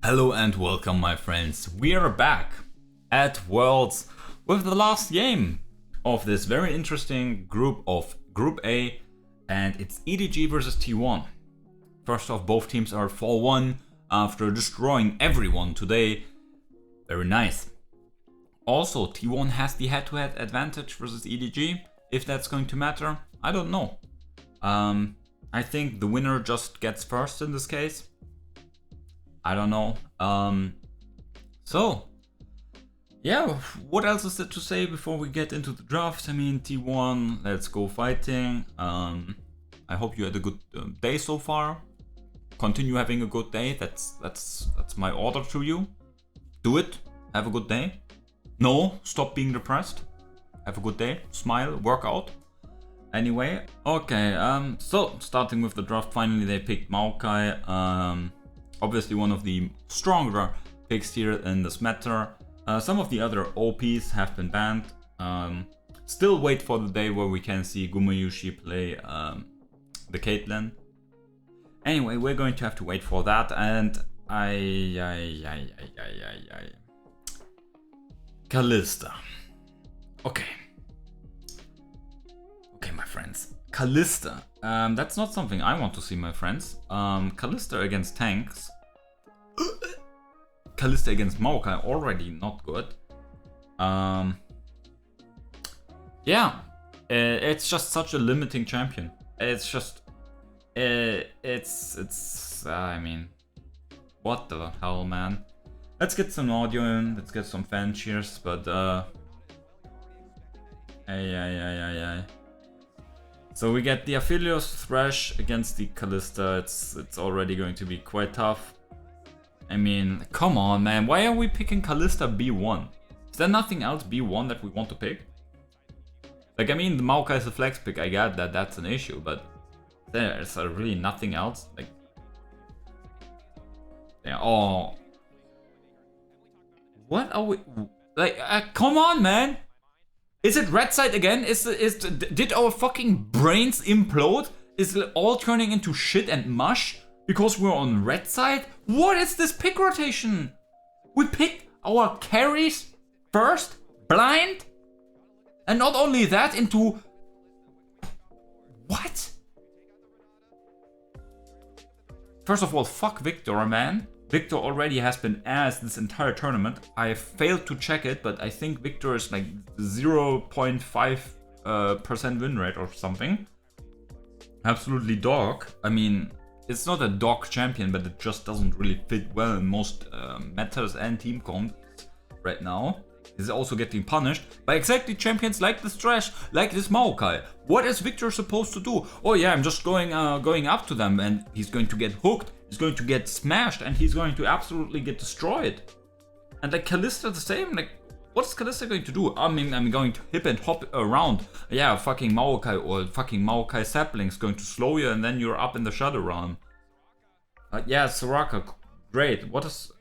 Hello and welcome, my friends. We are back at Worlds with the last game of this very interesting group of Group A, and it's EDG versus T1. First off, both teams are 4-1 after destroying everyone today. Very nice. Also, T1 has the head-to-head advantage versus EDG. If that's going to matter, I don't know. I think the winner just gets first in this case. I don't know. So, yeah, what else is there to say before we get into the draft? I mean, T1, let's go fighting. I hope you had a good day so far. Continue having a good day. That's my order to you. Do it. Have a good day. No, stop being depressed. Have a good day. Smile. Work out. Anyway, okay. So starting with the draft, finally they picked Maokai. Obviously one of the stronger picks here in this matter. Some of the other OPs have been banned. Still wait for the day where we can see Gumayushi play the Caitlyn. Anyway, we're going to have to wait for that, and Kalista. Okay, my friends. Kalista. That's not something I want to see, my friends. Kalista against tanks. Kalista against Maokai, already not good. Yeah, it's just such a limiting champion. It's just, I mean, what the hell, man. Let's get some audio in, let's get some fan cheers, but So we get the Aphelios Thresh against the Kalista. It's already going to be quite tough. I mean, come on, man. Why are we picking Kalista B1? Is there nothing else B1 that we want to pick? Like, I mean, the Maokai is a flex pick. I get that that's an issue, but there's really nothing else. Like, yeah, oh, what are we? Like, come on, man. Is it red side again? Did our fucking brains implode? Is it all turning into shit and mush because we're on red side? What is this pick rotation? We picked our carries first, blind, and not only that, into what? First of all, fuck Viktor, man. Viktor already has been ass this entire tournament. I failed to check it, but I think Viktor is like 0.5% win rate or something. Absolutely dog. I mean, it's not a dog champion, but it just doesn't really fit well in most metas and team comps right now. He's also getting punished by exactly champions like this trash, like this Maokai. What is Viktor supposed to do? Oh yeah, I'm just going up to them, and he's going to get hooked. He's going to get smashed, and he's going to absolutely get destroyed. And like Kalista the same. Like, what's Kalista going to do? I mean, I'm going to hip and hop around. Yeah, fucking Maokai or fucking Maokai sapling's going to slow you, and then you're up in the shadow realm. Yeah, Soraka, great. What is?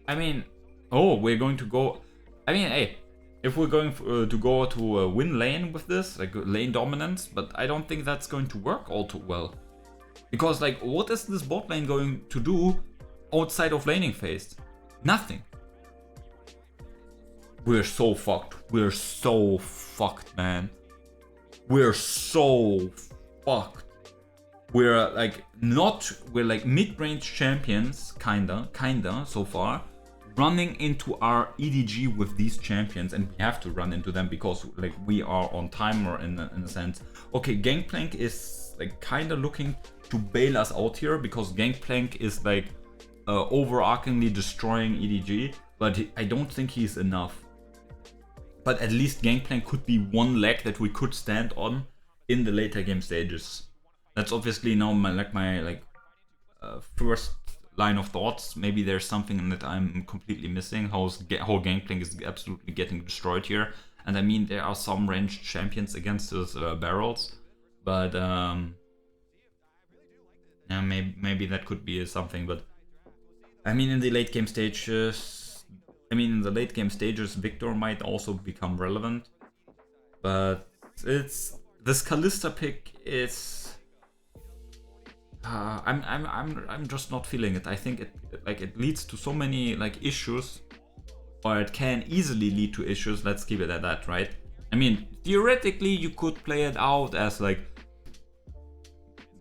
I mean, oh, we're going to go. I mean, hey, if we're going to go to a win lane with this, like lane dominance, but I don't think that's going to work all too well. Because, like, what is this bot lane going to do outside of laning phase? Nothing. We're so fucked. We're so fucked, man. We're so fucked. We're like mid-range champions, kinda so far, running into our EDG with these champions, and we have to run into them because like we are on timer in a sense. Okay, Gangplank is like kinda looking to bail us out here because Gangplank is like overarchingly destroying EDG, but I don't think he's enough. But at least Gangplank could be one leg that we could stand on in the later game stages. That's obviously now my first line of thoughts. Maybe there's something that I'm completely missing. How Gangplank is absolutely getting destroyed here. And I mean, there are some ranged champions against his barrels, but yeah, maybe that could be something. But I mean, in the late game stages, Viktor might also become relevant. But this Kalista pick is I'm just not feeling it. I think it leads to so many like issues, or it can easily lead to issues. Let's keep it at that, right? I mean, theoretically, you could play it out as like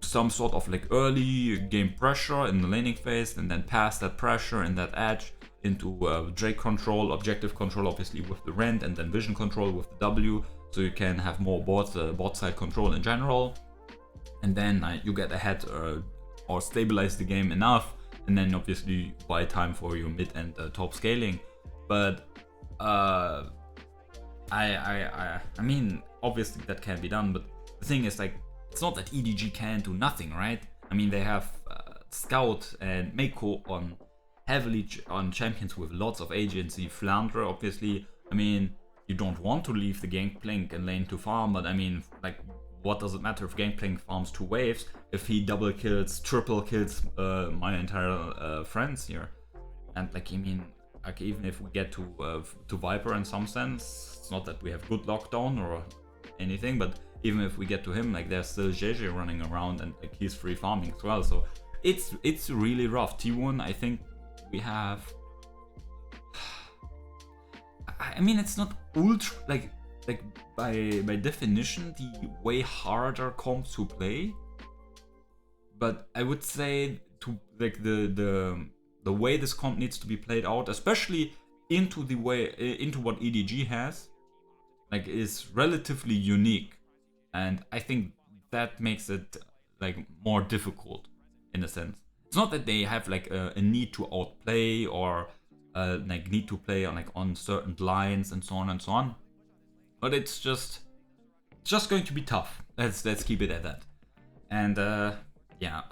some sort of like early game pressure in the laning phase, and then pass that pressure and that edge into Drake control, objective control, obviously with the rend, and then vision control with the W, so you can have more bot side control in general. And then you get ahead or stabilize the game enough, and then obviously buy time for your mid and top scaling. But I mean, obviously that can be done, but the thing is, like, it's not that EDG can do nothing, right? I mean, they have Scout and Mako on heavily on champions with lots of agency. Flandre, obviously, I mean, you don't want to leave the Gangplank and lane to farm, but I mean, like, what does it matter if Gangplank farms 2 waves if he double kills, triple kills my entire friends here? And like, I mean, like, even if we get to Viper in some sense, it's not that we have good lockdown or anything, but even if we get to him, like, there's still JJ running around and like he's free farming as well. So it's really rough. T1, I think we have. I mean, it's not ultra like by definition the way harder comps to play, but I would say to like the way this comp needs to be played out, especially into what EDG has, like, is relatively unique, and I think that makes it like more difficult in a sense. It's not that they have like a need to outplay or like need to play on certain lines and so on and so on, but it's just going to be tough. Let's keep it at that. And yeah,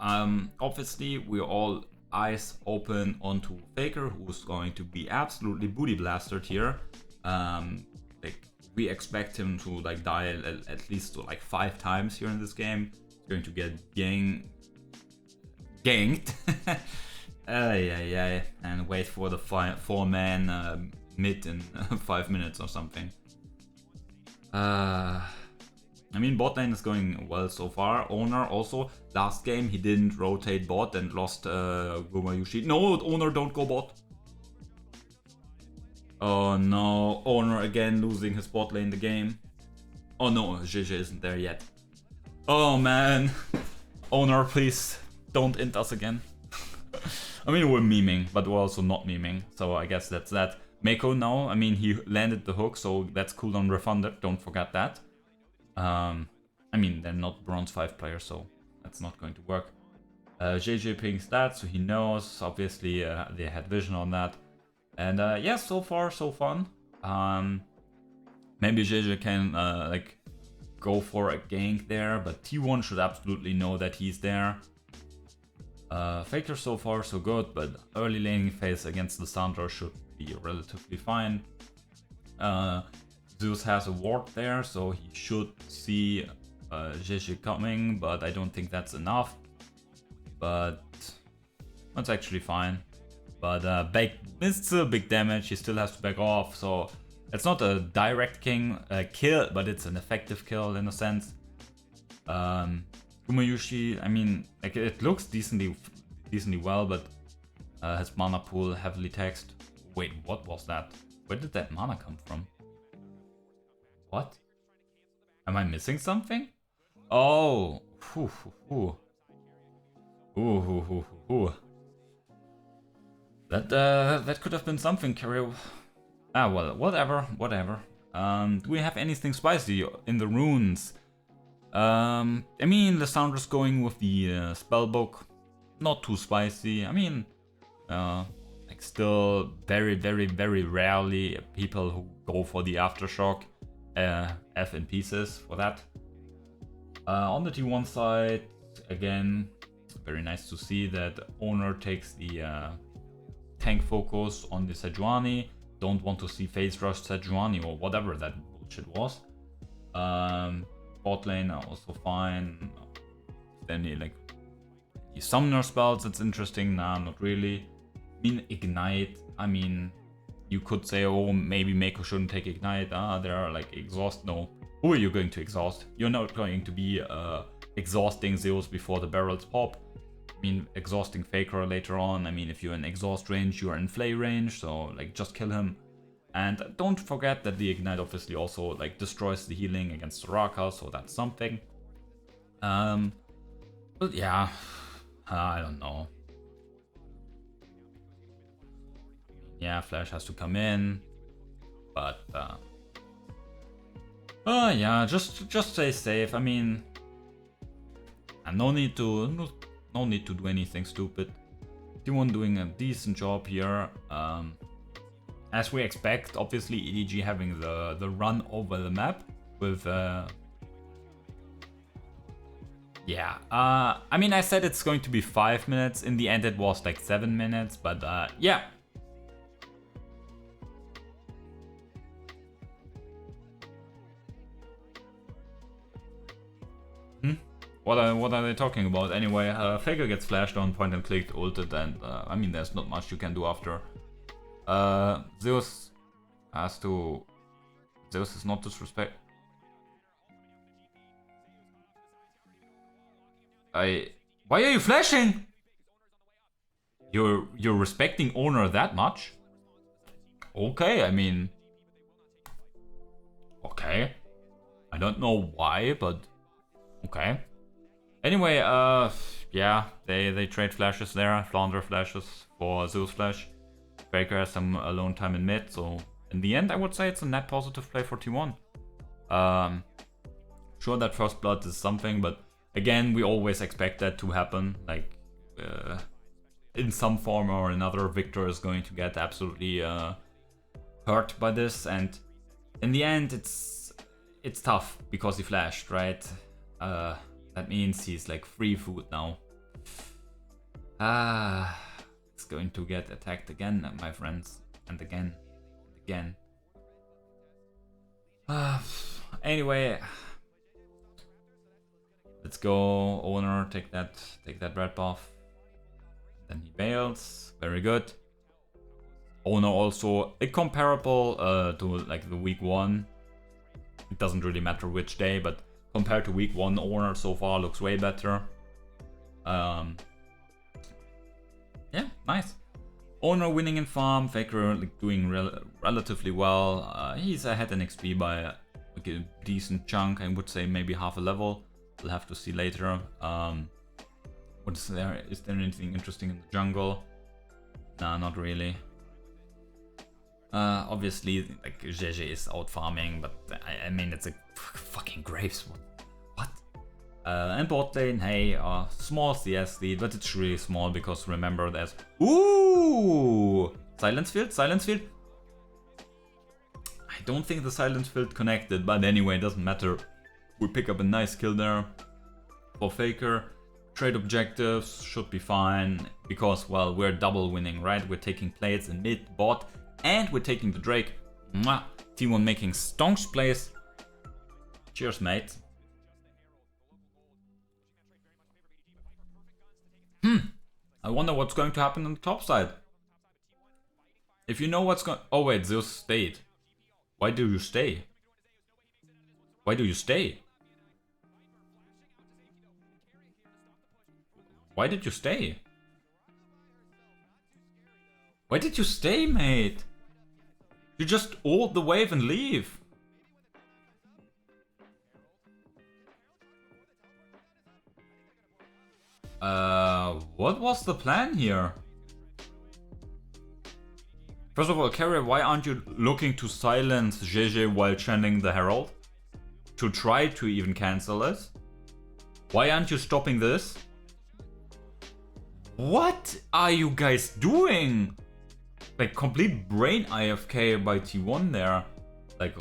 obviously we're all eyes open onto Faker, who's going to be absolutely booty blastered here. Like, we expect him to like die at least like 5 times here in this game. He's going to get ganked. Yeah, and wait for the 4-man mid in 5 minutes or something. I mean, bot lane is going well so far. Owner also, last game he didn't rotate bot and lost Gumayushi. No, Owner, don't go bot. Oh no, Owner again losing his bot lane the game. Oh no, JJ isn't there yet. Oh man. Owner, please don't int us again. I mean, we're memeing, but we're also not memeing, so I guess that's that. Mako now, I mean, he landed the hook, so that's cooldown refunded, don't forget that. I mean, they're not bronze 5 players, so that's not going to work. JJ pings that, so he knows. Obviously, they had vision on that. And yeah, so far, so fun. Maybe JJ can like go for a gank there, but T1 should absolutely know that he's there. Faker so far so good, but early laning phase against the Sandra should be relatively fine. Zeus has a ward there, so he should see JJ coming, but I don't think that's enough. But that's actually fine. But it's still big damage, he still has to back off, so it's not a direct kill, but it's an effective kill in a sense. Gumayushi, I mean, like, it looks decently well, but his mana pool heavily taxed. Wait, what was that? Where did that mana come from? What? Am I missing something? Oh, that could have been something, Carrier. Ah, well, whatever. Do we have anything spicy in the runes? I mean, Lissandra's going with the spellbook. Not too spicy. I mean, like, still very, very, very rarely people who go for the aftershock. F in pieces for that. On the T1 side, again, very nice to see that Owner takes the tank focus on the Sejuani. Don't want to see phase rush Sejuani or whatever that bullshit was. Bot lane are also fine. Then the summoner spells, that's interesting. Nah, not really. I mean, ignite. I mean, you could say, oh, maybe Mako shouldn't take ignite. They're like exhaust. No. Who are you going to exhaust? You're not going to be exhausting Zeus before the barrels pop. mean, exhausting Faker later on. I mean, if you're in exhaust range, you're in flay range, so like just kill him. And don't forget that the Ignite obviously also like destroys the healing against Soraka, so that's something. But yeah, I don't know. Yeah, Flash has to come in, but yeah, just stay safe. I mean, and no need to do anything stupid. T1 doing a decent job here. As we expect, obviously EDG having the run over the map with yeah. I mean, I said it's going to be 5 minutes. In the end, it was like 7 minutes, but yeah. What are they talking about? Anyway, Faker gets flashed on, point and clicked, ulted, and I mean, there's not much you can do after. Zeus has to... Zeus is not disrespect... Why are you flashing? You're respecting owner that much? Okay, I mean... Okay. I don't know why, but... Okay. Anyway, yeah, they trade flashes there, Flounder flashes for Zeus flash. Faker has some alone time in mid, so in the end I would say it's a net positive play for T1. Sure, that first blood is something, but again, we always expect that to happen. Like, in some form or another, Viktor is going to get absolutely hurt by this, and in the end it's tough because he flashed, right? That means he's like free food now. It's going to get attacked again, my friends, and again, and again. Anyway, let's go, owner. Take that red buff. Then he bails. Very good. Owner also comparable to like the week 1. It doesn't really matter which day, but compared to week 1, owner so far looks way better. Yeah, nice. Owner winning in farm, Faker like, doing relatively well. He's ahead in XP by like, a decent chunk, I would say maybe half a level. We'll have to see later. What is there? Is there anything interesting in the jungle? Nah, not really. Obviously, like GG is out farming, but I mean it's a fucking Graves. What? And bot lane, hey, small CS lead, but it's really small because remember there's silence field. I don't think the silence field connected, but anyway, it doesn't matter. We pick up a nice kill there for Faker. Trade objectives should be fine because, well, we're double winning, right? We're taking plates in mid, bot, and we're taking the Drake. Mwah. T1 making stonks plays. Cheers, mate. I wonder what's going to happen on the top side. If you know what's going... Oh wait, Zeus stayed. Why do you stay? Why do you stay? Why did you stay? Why did you stay, mate? You just ult the wave and leave. What was the plan here? First of all, Carrier, why aren't you looking to silence GG while channeling the Herald? To try to even cancel it? Why aren't you stopping this? What are you guys doing? Like complete brain IFK by T1 there. Like,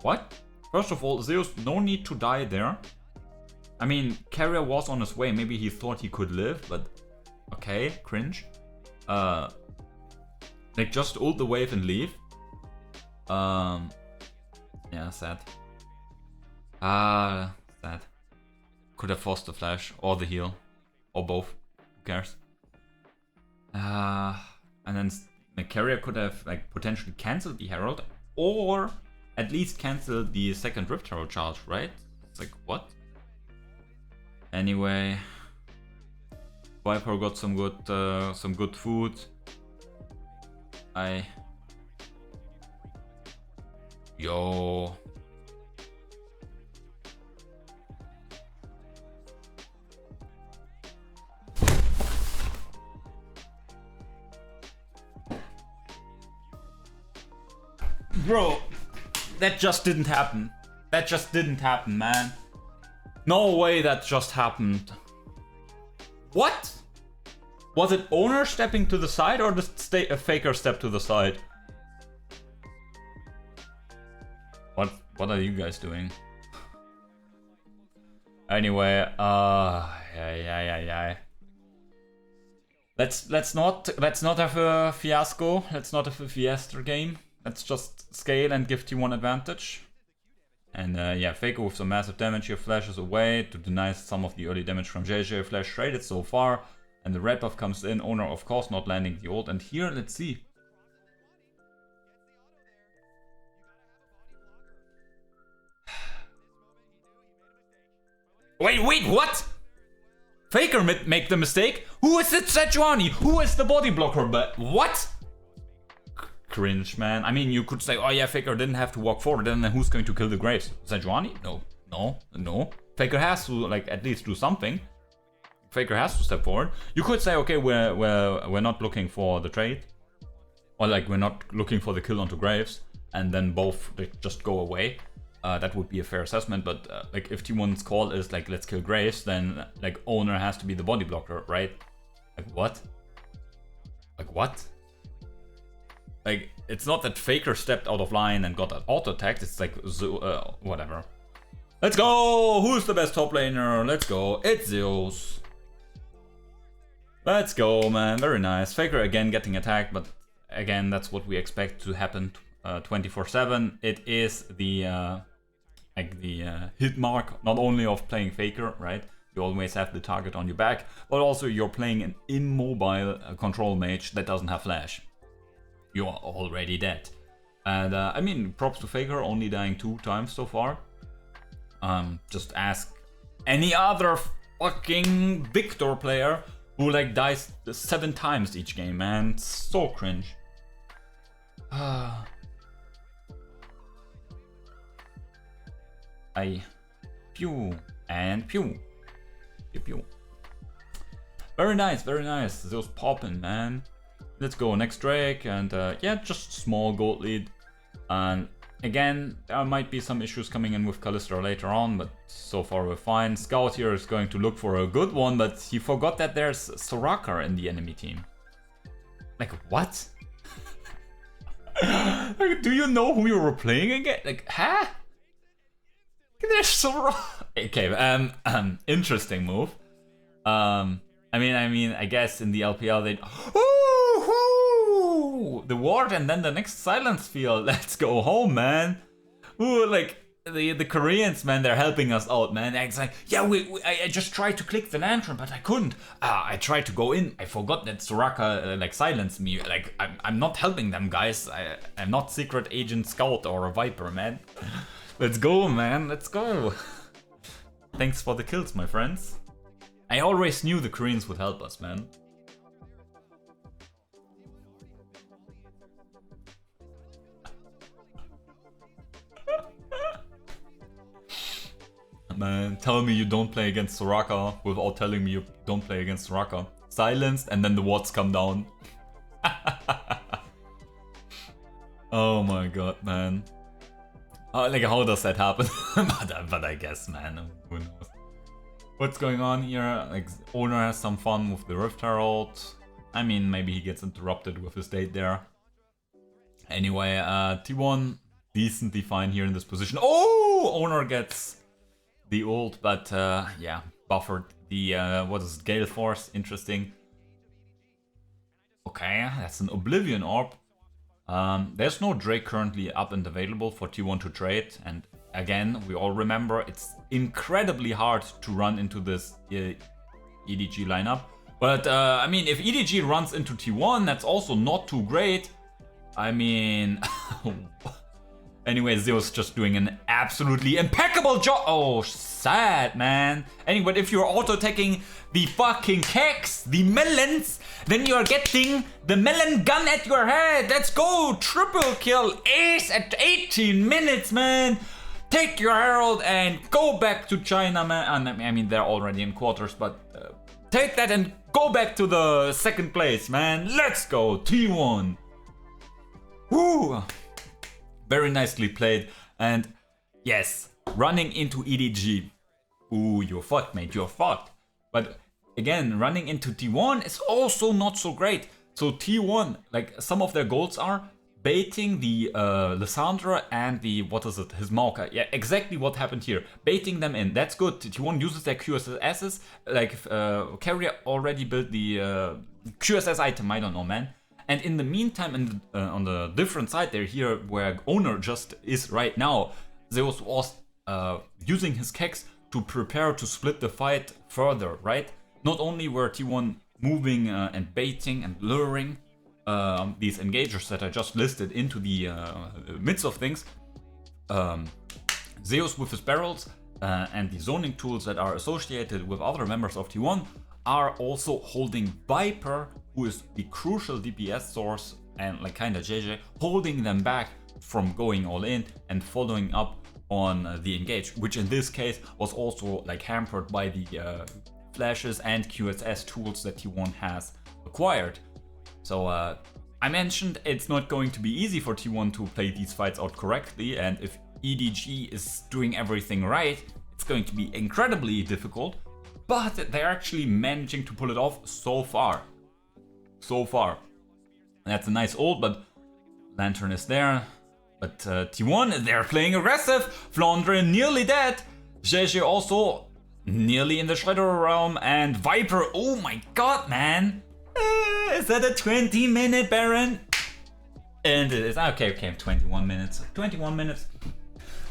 what? First of all, Zeus, no need to die there. I mean, Carrier was on his way. Maybe he thought he could live, but okay, cringe. Like just ult the wave and leave. Yeah, sad. Sad. Could have forced the flash or the heal or both. Who cares? And then the Carrier could have like potentially cancelled the Herald or at least cancelled the second Rift Herald charge, right? It's like what? Anyway, Viper got some good food. Yo. Bro, that just didn't happen. That just didn't happen, man. No way that just happened. What? Was it owner stepping to the side or the faker step to the side? What are you guys doing? Anyway, yeah. Let's not have a fiasco. Let's not have a fiesta game. Let's just scale and give T1 advantage. And yeah, Faker with some massive damage here flashes away to deny some of the early damage from JJ. Flash traded so far. And the red buff comes in. Owner, of course, not landing the ult. And here, let's see. Wait, what? Faker make the mistake? Who is it, Sejuani? Who is the body blocker? But what? Cringe, man. I mean, you could say, oh yeah, Faker didn't have to walk forward. Then who's going to kill the Graves? Sejuani? No. Faker has to, like, at least do something. Faker has to step forward. You could say, okay, we're not looking for the trade. Or, like, we're not looking for the kill onto Graves. And then both just go away. That would be a fair assessment, but like if T1's call is like let's kill Graves, then like owner has to be the body blocker, right? Like what? Like it's not that Faker stepped out of line and got auto attacked. It's like whatever. Let's go. Who's the best top laner? Let's go. It's Zeus. Let's go, man. Very nice. Faker again getting attacked, but again that's what we expect to happen 24/7. It is the hit mark, not only of playing Faker, right? You always have the target on your back, but also you're playing an immobile control mage that doesn't have flash. You are already dead. And I mean, props to Faker, only dying 2 times so far. Just ask any other fucking Viktor player who like dies 7 times each game, man. It's so cringe. Pew and pew. Pew. Very nice. Those popping, man. Let's go next Drake, and yeah, just small gold lead. And again, there might be some issues coming in with Kalista later on, but so far we're fine. Scout here is going to look for a good one, but he forgot that there's Soraka in the enemy team. Like what? Like, do you know who you were playing again? Like, huh? There's Soraka. Okay, interesting move. I mean, I guess in the LPL they. Ooh, the ward and then the next silence field. Let's go home, man. Ooh, like the Koreans, man, they're helping us out, man. It's like, yeah, I just tried to click the lantern, but I couldn't. I tried to go in. I forgot that Soraka like silenced me. Like I'm not helping them, guys. I'm not secret agent Scout or a Viper, man. Let's go, man. Let's go. Thanks for the kills, my friends. I always knew the Koreans would help us, man. Man, tell me you don't play against Soraka without telling me you don't play against Soraka. Silenced and then the wards come down. Oh my god, man. Like, how does that happen? but I guess, man, who knows. What's going on here? Like, owner has some fun with the Rift Herald. I mean, maybe he gets interrupted with his date there. Anyway, T1 decently fine here in this position. Oh! Owner gets the ult, but yeah, buffered the, what is it, Gale Force, interesting. Okay, that's an Oblivion Orb. There's no Drake currently up and available for T1 to trade, and again, we all remember it's incredibly hard to run into this EDG lineup. But I mean, if EDG runs into T1, that's also not too great. I mean, Anyway, Zeus just doing an absolutely impeccable job. Oh, sad, man. Anyway, if you're auto-attacking the fucking keks, the melons, then you're getting the melon gun at your head. Let's go. Triple kill. Ace at 18 minutes, man. Take your herald and go back to China, man. I mean, they're already in quarters, but take that and go back to the second place, man. Let's go. T1. Woo. Very nicely played. And yes, running into EDG. Ooh, you're fucked, mate. You're fucked. But again, running into T1 is also not so great. So T1, like some of their goals are baiting the Lissandra and the, what is it, his Maoka. Yeah, exactly what happened here. Baiting them in. That's good. T1 uses their QSSs. Like, Carrier already built the QSS item. I don't know, man. And in the meantime, on the different side there, here where Owner just is right now, Zeus was using his keks to prepare to split the fight further, right? Not only were T1 moving and baiting and luring these engagers that I just listed into the midst of things, Zeus with his barrels and the zoning tools that are associated with other members of T1 are also holding Viper, who is the crucial DPS source and like kinda JJ, holding them back from going all in and following up on the engage, which in this case was also like hampered by the flashes and QSS tools that T1 has acquired. So I mentioned it's not going to be easy for T1 to play these fights out correctly, and if EDG is doing everything right, it's going to be incredibly difficult, but they're actually managing to pull it off so far. So far. That's a nice ult, but Lantern is there. But T1, they're playing aggressive. Flandre nearly dead. JJ also nearly in the Shadow Realm. And Viper, oh my god, man. Is that a 20-minute Baron? And it is. Okay, 21 minutes. 21 minutes.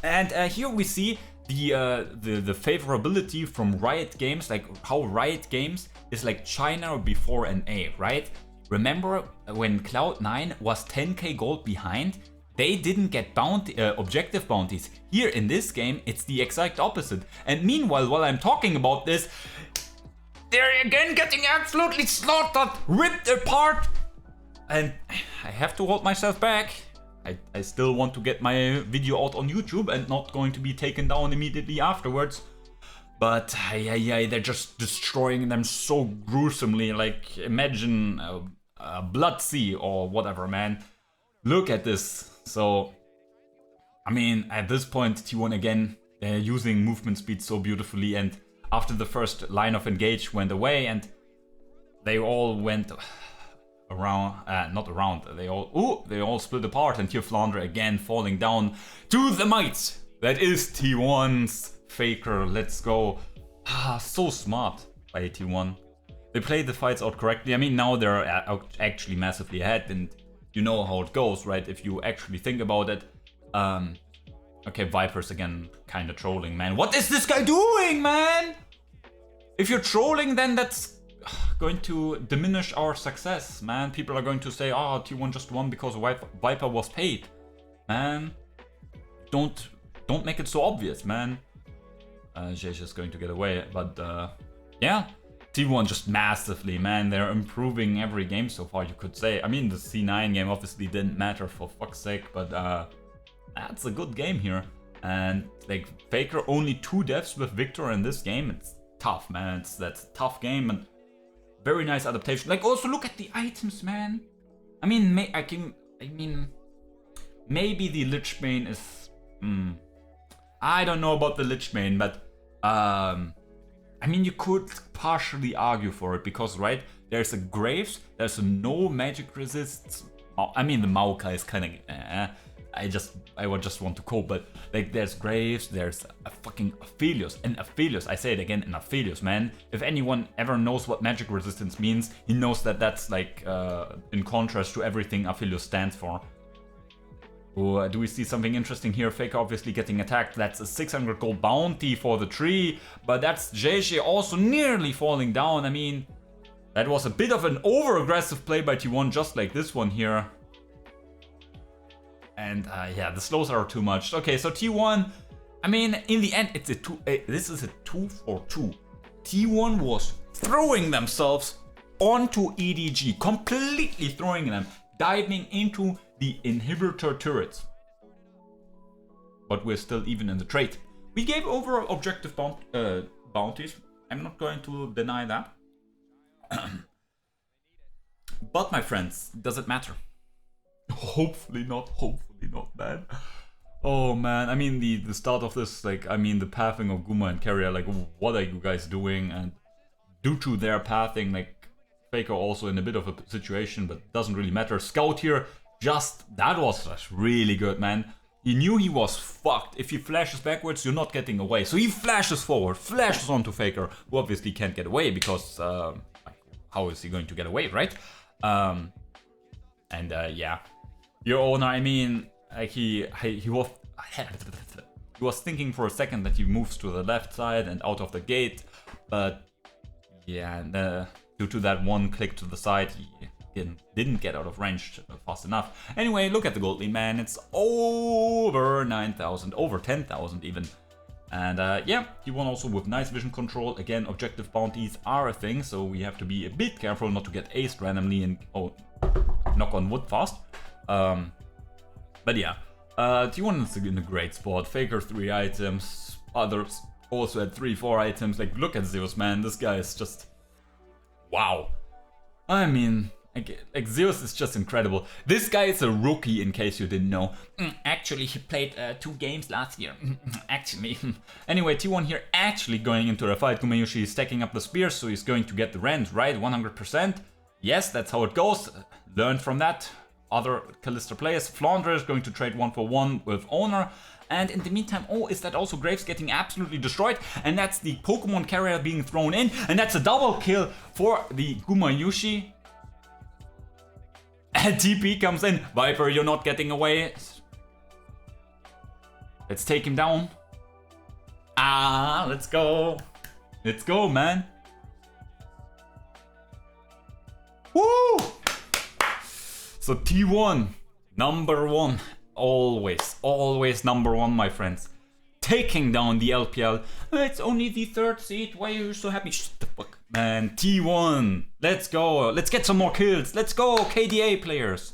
And here we see the favorability from Riot Games, like how Riot Games is like China before an A, right? Remember when Cloud9 was 10k gold behind? They didn't get objective bounties. Here in this game, it's the exact opposite. And meanwhile, while I'm talking about this, they're again getting absolutely slaughtered, ripped apart. And I have to hold myself back. I still want to get my video out on YouTube and not going to be taken down immediately afterwards. But they're just destroying them so gruesomely. Like, imagine a blood sea or whatever, man. Look at this. So, I mean, at this point, T1 again, they're using movement speed so beautifully. And after the first line of engage went away and they all went around, they all split apart. And here Flandre again falling down to the might that is T1's Faker. Let's go. So smart by T1. They played the fights out correctly. I mean, now they're actually massively ahead, and you know how it goes, right? If you actually think about it. Okay, Viper's again kind of trolling, man. What is this guy doing, man? If you're trolling, then that's going to diminish our success, man. People are going to say, oh, T1 just won because Viper was paid. Man, don't make it so obvious, man. JJ is going to get away, but yeah. T1 just massively, man. They're improving every game so far, you could say. I mean, the C9 game obviously didn't matter for fuck's sake, but that's a good game here. And like Faker, only 2 deaths with Viktor in this game. It's tough, man. That's a tough game and very nice adaptation. Like, also look at the items, man. I mean, maybe the Lich Bane is. I don't know about the Lich Bane, but I mean, you could partially argue for it because, right, there's a Graves, there's a no magic resists. I mean, the Maoka is kind of. I would just want to cope, but like, there's Graves, there's a fucking Aphelios, and Aphelios, I say it again, an Aphelios, man. If anyone ever knows what magic resistance means, he knows that that's like in contrast to everything Aphelios stands for. Oh, do we see something interesting here? Faker obviously getting attacked. That's a 600 gold bounty for the tree, but that's JJ also nearly falling down. I mean, that was a bit of an over-aggressive play by T1, just like this one here. And yeah, the slows are too much. Okay, so T1, I mean, in the end, it's this is a 2-for-2. T1 was throwing themselves onto EDG, completely throwing them, diving into the inhibitor turrets. But we're still even in the trade. We gave over objective bounties. I'm not going to deny that. But my friends, does it matter? Hopefully not, man. Oh man, I mean the start of this, like, I mean the pathing of Guma and Carrier, like, what are you guys doing? And due to their pathing, like, Faker also in a bit of a situation, but doesn't really matter. Scout here, that was just really good, man. He knew he was fucked. If he flashes backwards, you're not getting away. So he flashes forward, flashes onto Faker, who obviously can't get away because how is he going to get away, right? Yeah, your owner, I mean, like he was thinking for a second that he moves to the left side and out of the gate, but yeah, due to that one click to the side, he didn't get out of range fast enough. Anyway, look at the gold lead, man. It's over 9,000, over 10,000 even. And yeah, he won also with nice vision control. Again, objective bounties are a thing, so we have to be a bit careful not to get aced randomly and knock on wood fast. But yeah, T1 is in a great spot. Faker 3 items, others also had 3-4 items. Like, look at Zeus, man. This guy is just wow. I mean, like Zeus is just incredible. This guy is a rookie, in case you didn't know. Actually, he played 2 games last year. Actually. Anyway, T1 here actually going into the fight. Gumayushi is stacking up the spears, so he's going to get the rend, right? 100%. Yes, that's how it goes. Learn from that. Other Kalista players. Flandre is going to trade 1-for-1 with Owner. And in the meantime, oh, is that also Graves getting absolutely destroyed? And that's the Pokemon carrier being thrown in. And that's a double kill for the Gumayushi. And TP comes in. Viper, you're not getting away. Let's take him down. Ah, let's go. Let's go, man. Woo! So T1, number 1. Always number 1, my friends. Taking down the LPL. It's only the 3rd seed. Why are you so happy? Shut the fuck. Man, T1. Let's go. Let's get some more kills. Let's go, KDA players.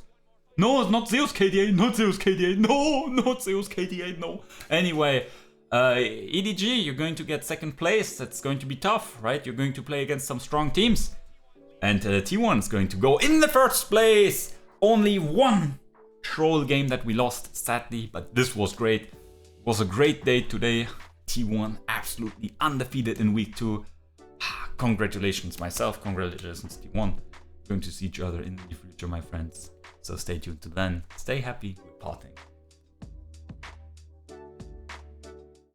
No, not Zeus KDA. Not Zeus KDA. No, not Zeus KDA. No. Anyway, EDG, you're going to get 2nd place. That's going to be tough, right? You're going to play against some strong teams. And T1 is going to go in the 1st place. Only 1 troll game that we lost, sadly, but this was great. It was a great day today. T1 absolutely undefeated in week 2. Congratulations myself, congratulations T1. We're going to see each other in the future, my friends. So stay tuned to then. Stay happy. We're parting.